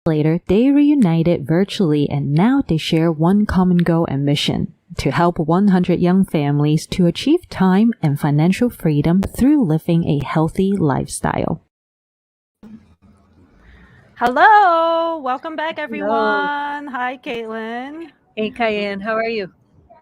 later, they reunited virtually and now they share one common goal and mission to help 100 young families to achieve time and financial freedom through living a healthy lifestyle. Hello, welcome back, Hello. everyone. Hi, Caitlin. Hey, Kaiyan, how are you?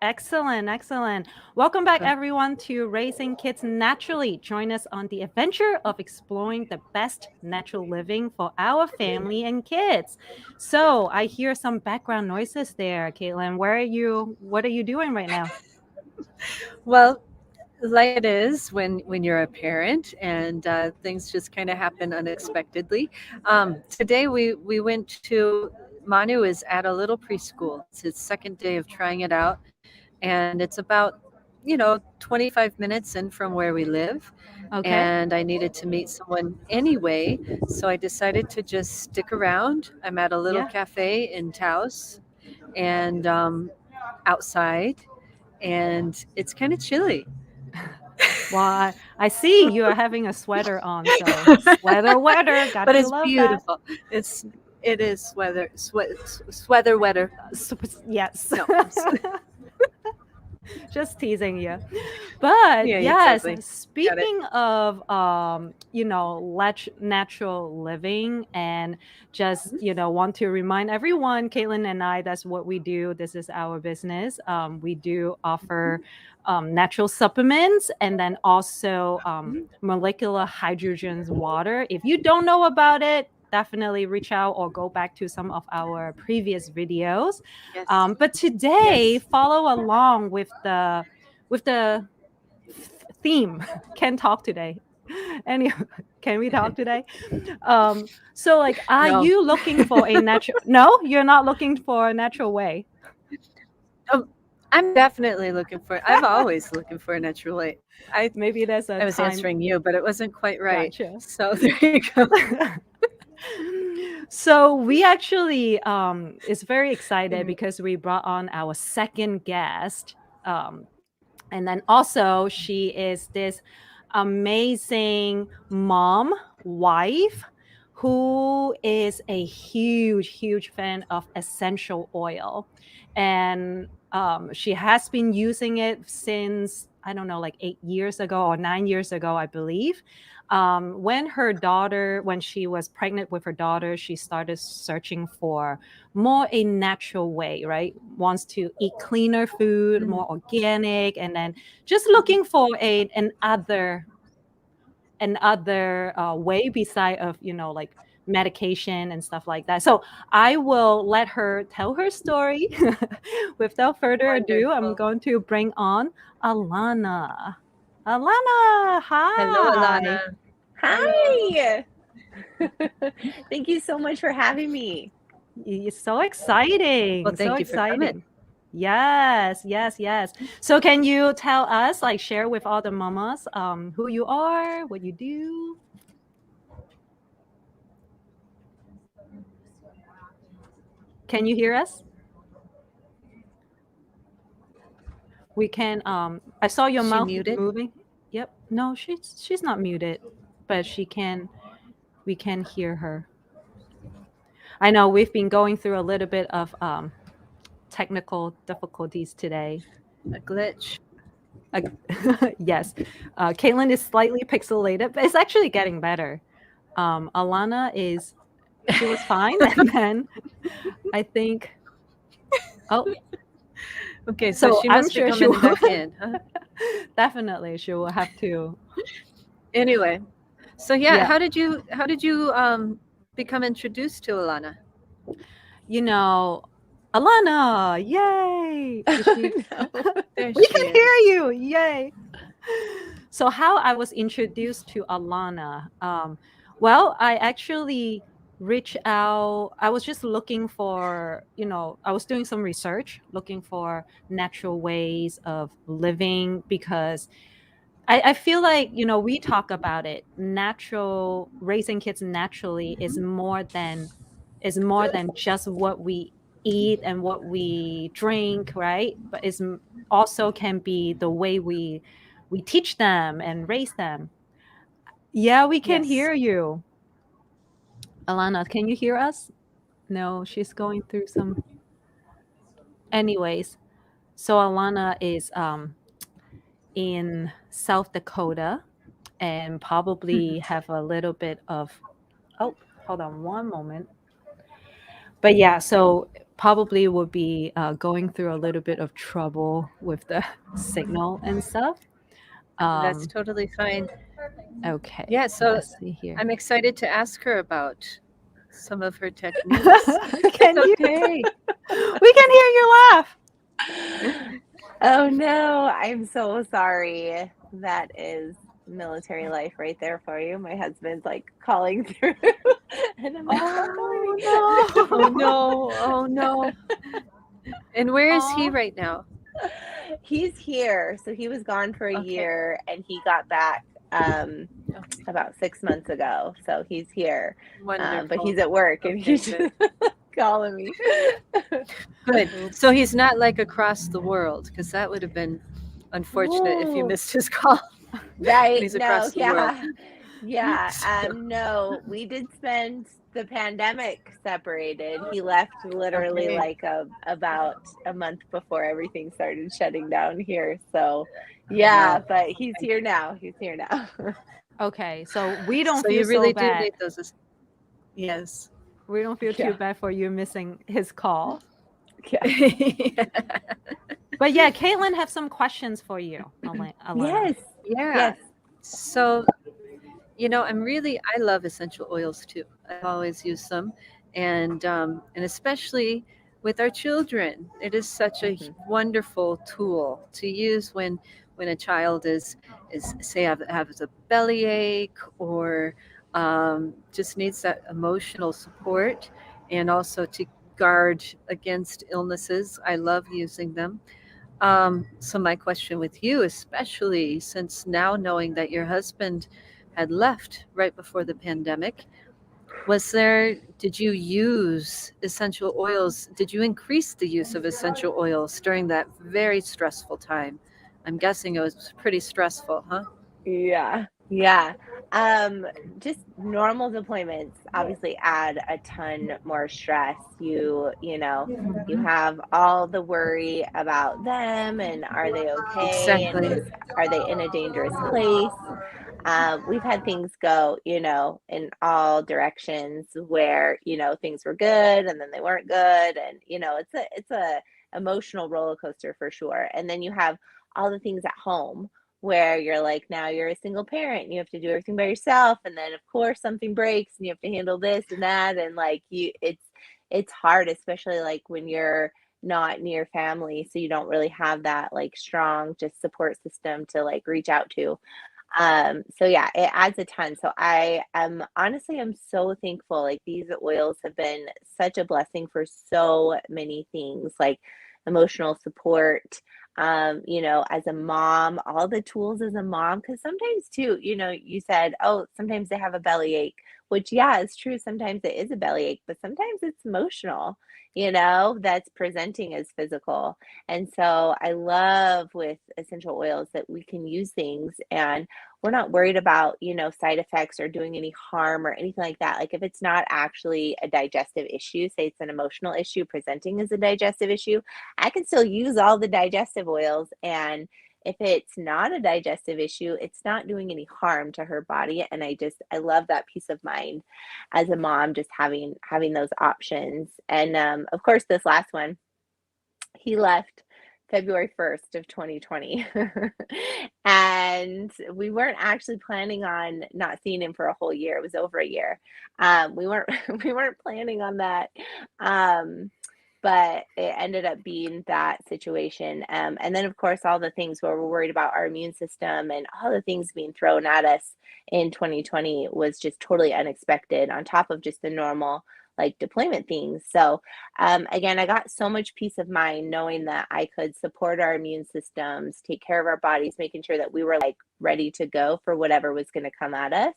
Excellent, excellent. Welcome back, Good. everyone, to Raising Kids Naturally. Join us on the adventure of exploring the best natural living for our family and kids. So I hear some background noises there, Caitlin. Where are you? What are you doing right now? Well, like it is when you're a parent and things just kind of happen unexpectedly. Today we went to Manu is at a little preschool. It's his second day of trying it out, and it's about 25 minutes in from where we live. Okay. And I needed to meet someone anyway, so I decided to just stick around. I'm at a little Yeah. cafe in Taos, and outside, and it's kind of chilly. Well, I see you are having a sweater on, so sweater weather. Got But to it's love beautiful. It is sweater weather. that. Yes. No, Just teasing you. But yeah, yes, exactly. Got it. speaking of natural living and just want to remind everyone, Caitlin and I, that's what we do. This is our business. We do offer natural supplements and then also molecular hydrogen's water. If you don't know about it, definitely reach out or go back to some of our previous videos. Yes. But today, Yes. follow along with the theme. Can talk today. Anyway, can we talk today? So like, are No. you looking for a natural? No, you're not looking for a natural way. I'm definitely looking for. I'm always looking for a natural way. Maybe there's a I was time. answering you, but it wasn't quite right. Gotcha. So there you go. So we actually is very excited because we brought on our second guest. And then also she is this amazing mom, wife, who is a huge fan of essential oil. And she has been using it since, I don't know, like 8 years ago or 9 years ago, I believe. When she was pregnant with her daughter, she started searching for more a natural way, right? Wants to eat cleaner food, more organic, and then just looking for another way beside of like medication and stuff like that. So I will let her tell her story. Without further ado, I'm going to bring on Alana. Alana, hi. Hello, Alana. Hi. Thank you so much for having me. It's so exciting. Well, thank so you for exciting. coming. Yes. So can you tell us, like, share with all the mamas who you are, what you do? Can you hear us? We can I saw your She mouth muted? moving. Yep. No, she's not muted, but we can hear her. I know we've been going through a little bit of technical difficulties today. A glitch. Yes. Caitlin is slightly pixelated, but it's actually getting better. Alana she was fine. And then I think, Okay, so she I'm must be sure she coming will. back in. Huh? Definitely, she will have to. Anyway, so yeah, Yeah. how did you become introduced to Alana? Alana, yay! Is she? There We she can is. hear you, yay! So how I was introduced to Alana? Well, I actually reached out. I was just looking for, I was doing some research, looking for natural ways of living because I feel like, we talk about it. Raising kids naturally is more than just what we eat and what we drink, right? But it's also can be the way we teach them and raise them. Yeah, we can Yes. hear you. Alana, can you hear us? No, she's going through some. Anyways, so Alana is in South Dakota and probably have a little bit of. Oh, hold on one moment. But yeah, so probably would be going through a little bit of trouble with the signal and stuff. That's Um, totally fine. okay, Yeah, so let's see here. I'm excited to ask her about some of her techniques. It's Can you? okay. We can hear you laugh. Oh no, I'm so sorry. That is military life right there for you. My husband's like calling through, and I'm like, stop calling me. Oh Oh no, oh no. And where is he no! right now? He's here. So he was gone for a Okay. year and he got back Okay. about 6 months ago. So he's here. But Wonderful. he's at work and Okay, he's just good. calling me. Good. Oops. So he's not like across the world, because that would have been unfortunate if you Ooh, missed his call when right. he's No, across the world. yeah. Yeah. So, No, we did spend the pandemic separated. He left literally okay. like about a month before everything started shutting down here. So yeah, Wow. but he's here now. He's here now. Okay, so we don't So feel you so really do bad. need those. Yes. We don't feel too Yeah. bad for you missing his call. Yeah. But yeah, Caitlin have some questions for you, Alana. Yes. Yeah. Yes. So, I love essential oils too. I always use them, and especially with our children, it is such a Mhm. wonderful tool to use when a child is say has a bellyache, or just needs that emotional support, and also to guard against illnesses. I love using them. So my question with you, especially since now knowing that your husband had left right before the pandemic, did you use essential oils? Did you increase the use of essential oils during that very stressful time? I'm guessing it was pretty stressful, huh? Yeah. Yeah. Um, just normal deployments obviously add a ton more stress. You have all the worry about them and are they okay? And Exactly. are they in a dangerous place? We've had things go, in all directions where, things were good and then they weren't good. And, it's a emotional roller coaster for sure. And then you have all the things at home where you're like, now you're a single parent and you have to do everything by yourself. And then of course something breaks and you have to handle this and that. And like it's hard, especially like when you're not near family. So you don't really have that like strong just support system to like reach out to. So yeah, it adds a ton. So I am honestly I'm so thankful. Like these oils have been such a blessing for so many things, like emotional support. As a mom, all the tools as a mom, because sometimes too, you said, oh, sometimes they have a bellyache, which yeah, it's true. Sometimes it is a bellyache, but sometimes it's emotional, that's presenting as physical. And so I love with essential oils that we can use things and we're not worried about, side effects or doing any harm or anything like that. Like if it's not actually a digestive issue, say it's an emotional issue presenting as a digestive issue, I can still use all the digestive oils. And if it's not a digestive issue, it's not doing any harm to her body. And I love that peace of mind as a mom, just having those options. And of course, this last one, he left February 1st of 2020. And we weren't actually planning on not seeing him for a whole year. It was over a year. We weren't we weren't planning on that. Um, but it ended up being that situation. And then of course all the things where we're worried about our immune system and all the things being thrown at us in 2020 was just totally unexpected on top of just the normal like deployment things. So again, I got so much peace of mind knowing that I could support our immune systems, take care of our bodies, making sure that we were like ready to go for whatever was going to come at us.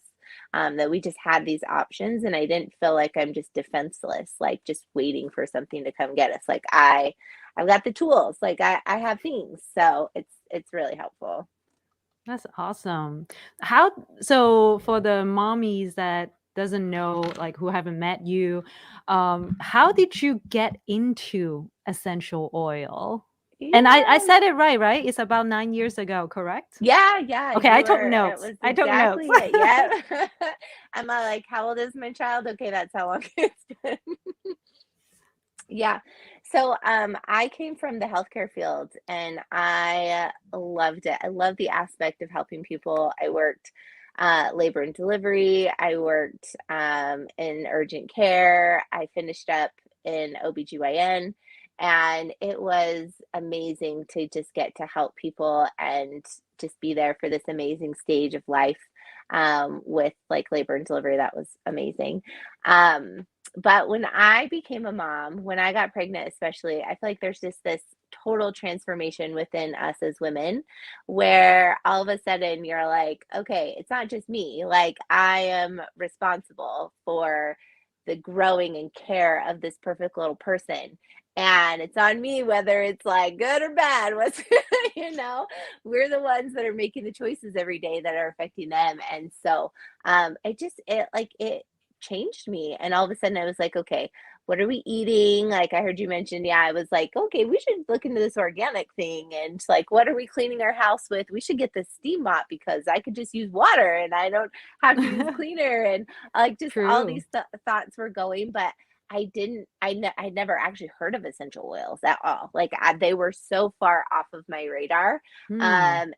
That we just had these options, and I didn't feel like I'm just defenseless, like just waiting for something to come get us. Like I've got the tools, like I have things, so it's really helpful. That's awesome. How so for the mommies that doesn't know, like who haven't met you, how did you get into essential oil? And I Yeah. said it right? It's about 9 years ago, correct? Yeah, Okay, you I took were, it notes. was I took notes. exactly it. Yeah. I'm like, how old is my child? Okay, that's how long it's been. Yeah. So I came from the healthcare field and I loved it. I love the aspect of helping people. I worked labor and delivery. I worked in urgent care. I finished up in OBGYN, and it was amazing to just get to help people and just be there for this amazing stage of life with like labor and delivery. That was amazing. But when I became a mom, when I got pregnant, especially, I feel like there's just this total transformation within us as women where all of a sudden you're like, okay, it's not just me. Like, I am responsible for the growing and care of this perfect little person. And it's on me whether it's like good or bad. What's, we're the ones that are making the choices every day that are affecting them. And so it changed me. And all of a sudden I was like, okay, what are we eating? Like I heard you mention, yeah, I was like, okay, we should look into this organic thing. And like, what are we cleaning our house with? We should get the steam mop because I could just use water and I don't have to use cleaner. And like just all True. these thoughts were going, but I never actually heard of essential oils at all. Like they were so far off of my radar. Hmm.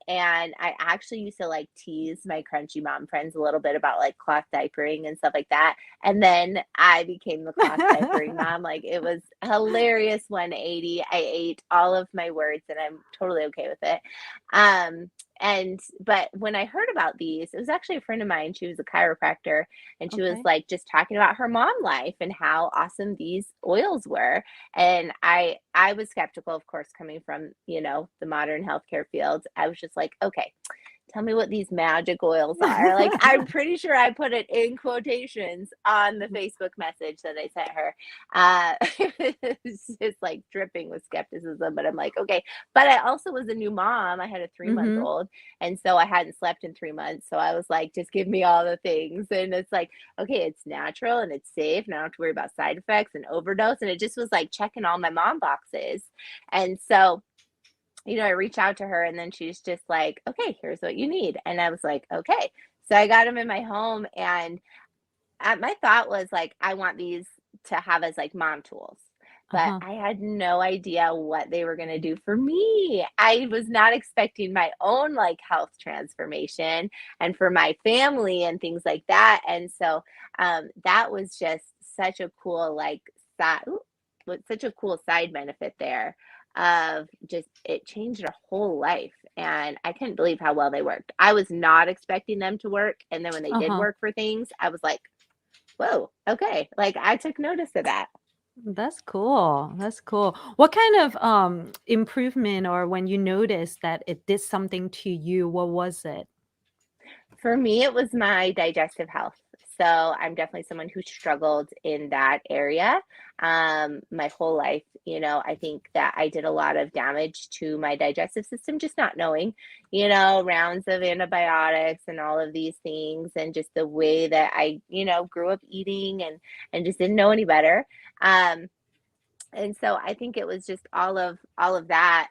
And I actually used to like tease my crunchy mom friends a little bit about like cloth diapering and stuff like that. And then I became the cloth diapering mom. Like it was hilarious 180. I ate all of my words and I'm totally okay with it. Um, but when I heard about these, it was actually a friend of mine. She was a chiropractor and she was Okay. like just talking about her mom life and how awesome these oils were. And I was skeptical, of course, coming from, the modern healthcare field. I was just like, okay, tell me what these magic oils are. Like, I'm pretty sure I put it in quotations on the Facebook message that I sent her. It's just like dripping with skepticism, but I'm like, okay. But I also was a new mom. I had a 3 month Mm-hmm. old, and so I hadn't slept in 3 months. So I was like, just give me all the things. And it's like, okay, it's natural and it's safe, and I don't have to worry about side effects and overdose. And it just was like checking all my mom boxes. And so I reach out to her and then she's just like, okay, here's what you need. And I was like, okay. So I got them in my home and my thought was like, I want these to have as like mom tools. But Uh-huh. I had no idea what they were going to do for me. I was not expecting my own like health transformation and for my family and things like that. And so that was just such a cool such a cool side benefit there of just it changed a whole life and I couldn't believe how well they worked. I was not expecting them to work, and then when they did Uh-huh. work for things I was like, whoa, okay, like I took notice of that. That's cool. That's cool. What kind of improvement, or when you noticed that it did something to you, what was it? For me, it was my digestive health. So I'm definitely someone who struggled in that area my whole life. I think that I did a lot of damage to my digestive system, just not knowing, rounds of antibiotics and all of these things, and just the way that I, grew up eating and just didn't know any better. Um, and so I think it was just all of that.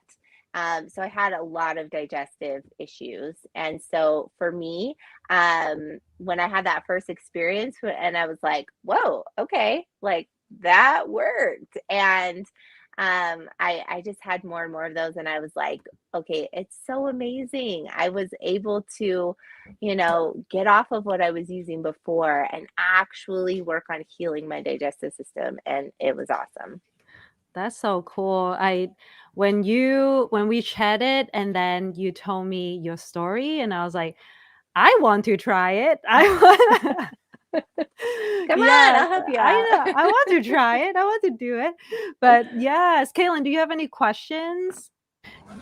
So I had a lot of digestive issues, and so for me, when I had that first experience, and I was like, "Whoa, okay, like that worked," and I just had more and more of those, and I was like, "Okay, it's so amazing." I was able to, get off of what I was using before and actually work on healing my digestive system, and it was awesome. That's so cool. When we chatted and then you told me your story and I was like, I want to try it. I want Come on, Yes, I'll help you I out. know. I want to try it. I want to do it. But yes, Kaylin, do you have any questions?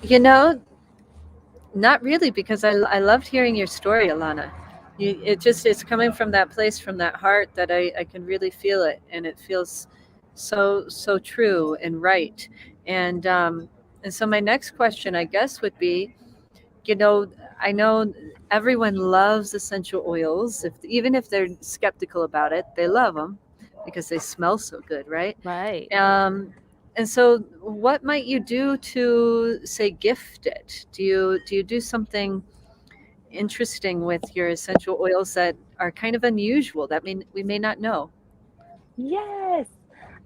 You know, not really, because I loved hearing your story, Alana. It's coming from that place, from that heart, that I can really feel it, and it feels so true and right. And um, and so my next question, I guess, would be, you know, I know everyone loves essential oils. Even if they're skeptical about it, they love them because they smell so good, right? Right. And so, what might you do to say gift it? Do you do something interesting with your essential oils that are kind of unusual that we may not know? Yes.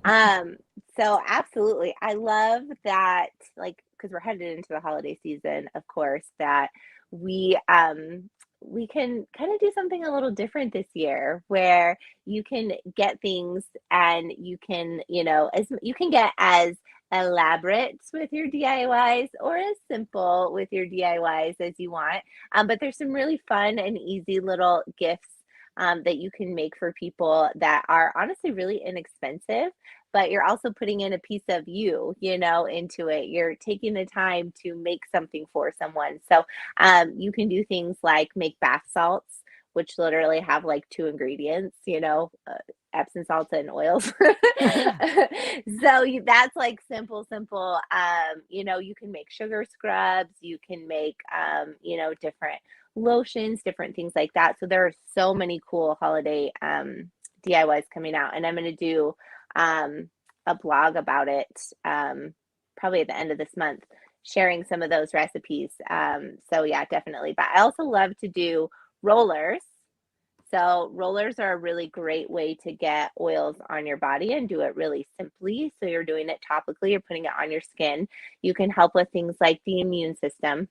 Um, so absolutely. I love that, like, because we're headed into the holiday season, of course, that we can kind of do something a little different this year where you can get things and you can, as you can get as elaborate with your DIYs or as simple with your DIYs as you want. But there's some really fun and easy little gifts that you can make for people that are honestly really inexpensive, but you're also putting in a piece of you, into it. You're taking the time to make something for someone. So you can do things like make bath salts, which literally have like two ingredients, Epsom salts and oils. So that's like simple, simple. You can make sugar scrubs, you can make, different lotions, different things like that. So there are so many cool holiday DIYs coming out, and I'm going to do a blog about it probably at the end of this month, sharing some of those recipes. So yeah, definitely. But I also love to do rollers. So rollers are a really great way to get oils on your body and do it really simply. So you're doing it topically, you're putting it on your skin. You can help with things like the immune system.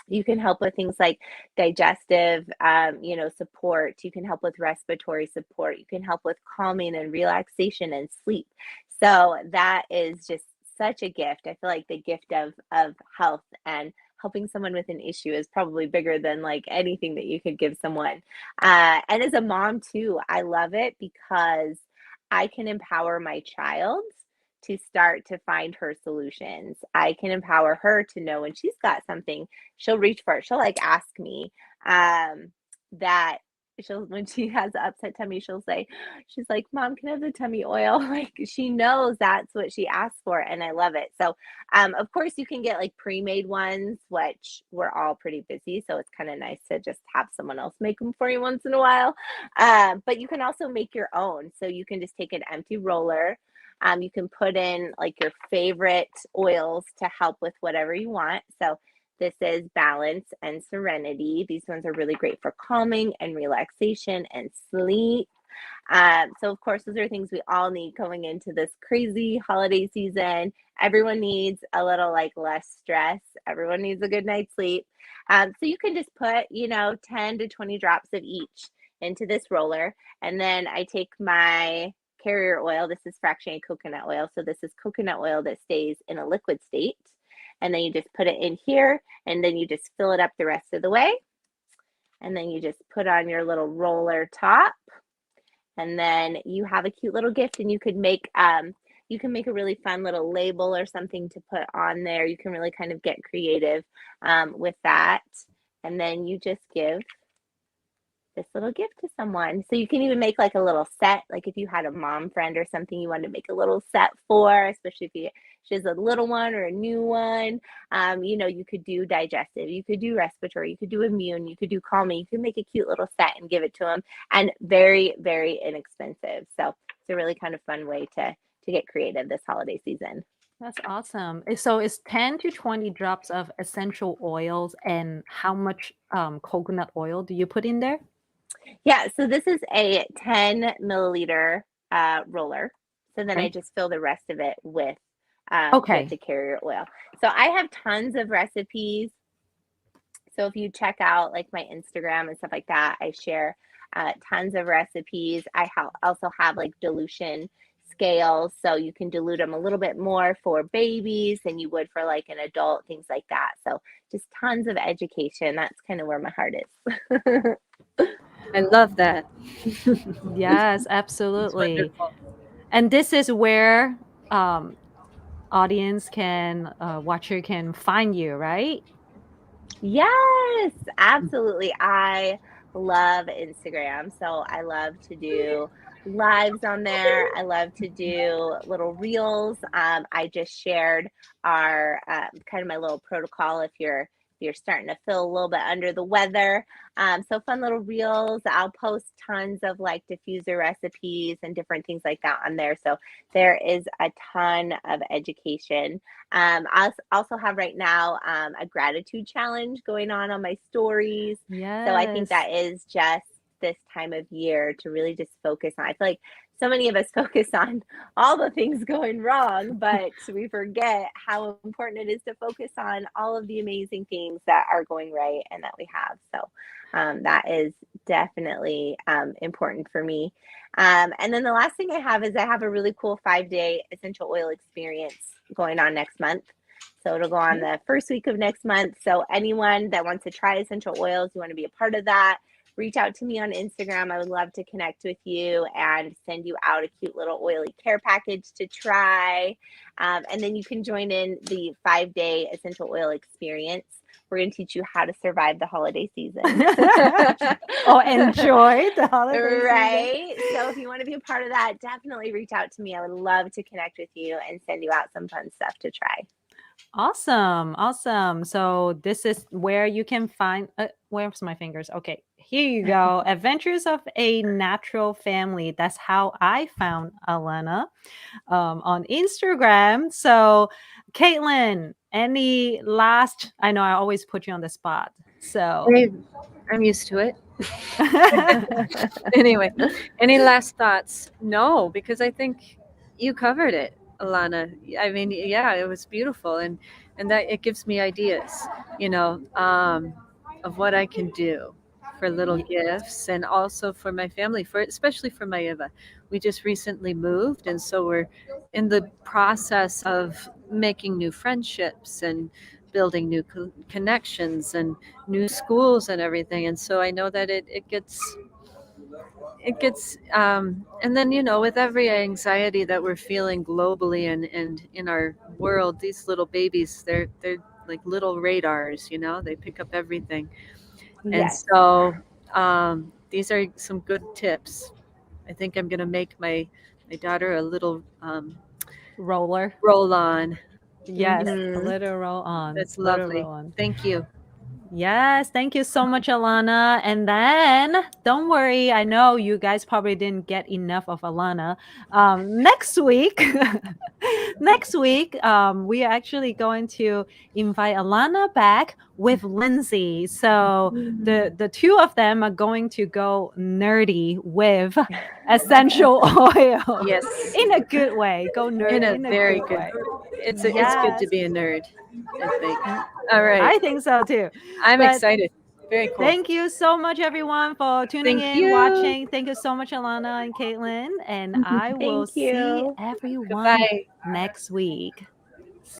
You can help with things like digestive, support. You can help with respiratory support. You can help with calming and relaxation and sleep. So that is just such a gift. I feel like the gift of health and helping someone with an issue is probably bigger than like anything that you could give someone. And as a mom too, I love it because I can empower my child to start to find her solutions. I can empower her to know when she's got something, she'll reach for it. She'll like ask me that when she has an upset tummy, she's like, Mom, can I have the tummy oil? Like she knows that's what she asked for, and I love it. So of course you can get like pre-made ones, which we're all pretty busy, so it's kind of nice to just have someone else make them for you once in a while. But you can also make your own. So you can just take an empty roller. You can put in like your favorite oils to help with whatever you want. So this is Balance and Serenity. These ones are really great for calming and relaxation and sleep. So of course, those are things we all need going into this crazy holiday season. Everyone needs a little like less stress. Everyone needs a good night's sleep. So you can just put, 10 to 20 drops of each into this roller. And then I take my carrier oil. This is fractionated coconut oil. So this is coconut oil that stays in a liquid state. And then you just put it in here and then you just fill it up the rest of the way. And then you just put on your little roller top. And then you have a cute little gift, and you can make a really fun little label or something to put on there. You can really kind of get creative with that. And then you just give this little gift to someone. So you can even make like a little set, like if you had a mom friend or something you wanted to make a little set for, especially if she has a little one or a new one. You could do digestive, you could do respiratory, you could do immune, you could do calming. You could make a cute little set and give it to them, and very, very inexpensive. So it's a really kind of fun way to get creative this holiday season. That's awesome. So it's 10 to 20 drops of essential oils, and how much coconut oil do you put in there? Yeah, so this is a 10 milliliter roller. So then I just fill the rest of it with the carrier oil. So I have tons of recipes. So if you check out like my Instagram and stuff like that, I share tons of recipes. I also have like dilution scales, so you can dilute them a little bit more for babies than you would for like an adult, things like that. So just tons of education. That's kind of where my heart is. I love that. Yes, absolutely. And this is where audience watcher can find you, right? Yes, absolutely. I love Instagram. So I love to do lives on there. I love to do little reels. I just shared our kind of my little protocol if you're you're starting to feel a little bit under the weather. So fun little reels. I'll post tons of like diffuser recipes and different things like that on there. So there is a ton of education. I also have right now a gratitude challenge going on my stories. Yes. So I think that is just this time of year to really just focus on. I feel like so many of us focus on all the things going wrong, but we forget how important it is to focus on all of the amazing things that are going right and that we have. So that is definitely important for me. And then the last thing I have is I have a really cool 5-day essential oil experience going on next month. So it'll go on the first week of next month. So anyone that wants to try essential oils, you want to be a part of that, reach out to me on Instagram. I would love to connect with you and send you out a cute little oily care package to try. And then you can join in the 5-day essential oil experience. We're going to teach you how to survive the holiday season. Or enjoy the holiday season. Right. So if you want to be a part of that, definitely reach out to me. I would love to connect with you and send you out some fun stuff to try. Awesome. So this is where you can find, where's my fingers? Okay, here you go. Adventures of a Natural Family. That's how I found Alana on Instagram. So Caitlin, any last, I know I always put you on the spot. So I'm used to it. Anyway, any last thoughts? No, because I think you covered it, Alana. I mean, yeah, it was beautiful, and that it gives me ideas, of what I can do for little gifts, and also for my family, especially for my Eva. We just recently moved, and so we're in the process of making new friendships and building new connections and new schools and everything. And so I know that it gets and then with every anxiety that we're feeling globally and in our world, these little babies, they're like little radars, they pick up everything. Yes. And so these are some good tips. I think I'm going to make my daughter a little roll on. Yes, Mhm. a little roll on. That's Little lovely. roll on. Thank you. Yes, thank you so much, Alana. And then don't worry, I know you guys probably didn't get enough of Alana. Next week, we are actually going to invite Alana back with Lindsay. So the two of them are going to go nerdy with essential oil. Yes. In a good way. Go nerdy In a in a very good good way. It's good to be a nerd, I think. All right. I think so too. I'm But excited. Very cool. thank you so much, everyone, for tuning Thank in, you. watching. Thank you so much, Alana and Caitlin. And I will Thank you. see everyone Goodbye. next week.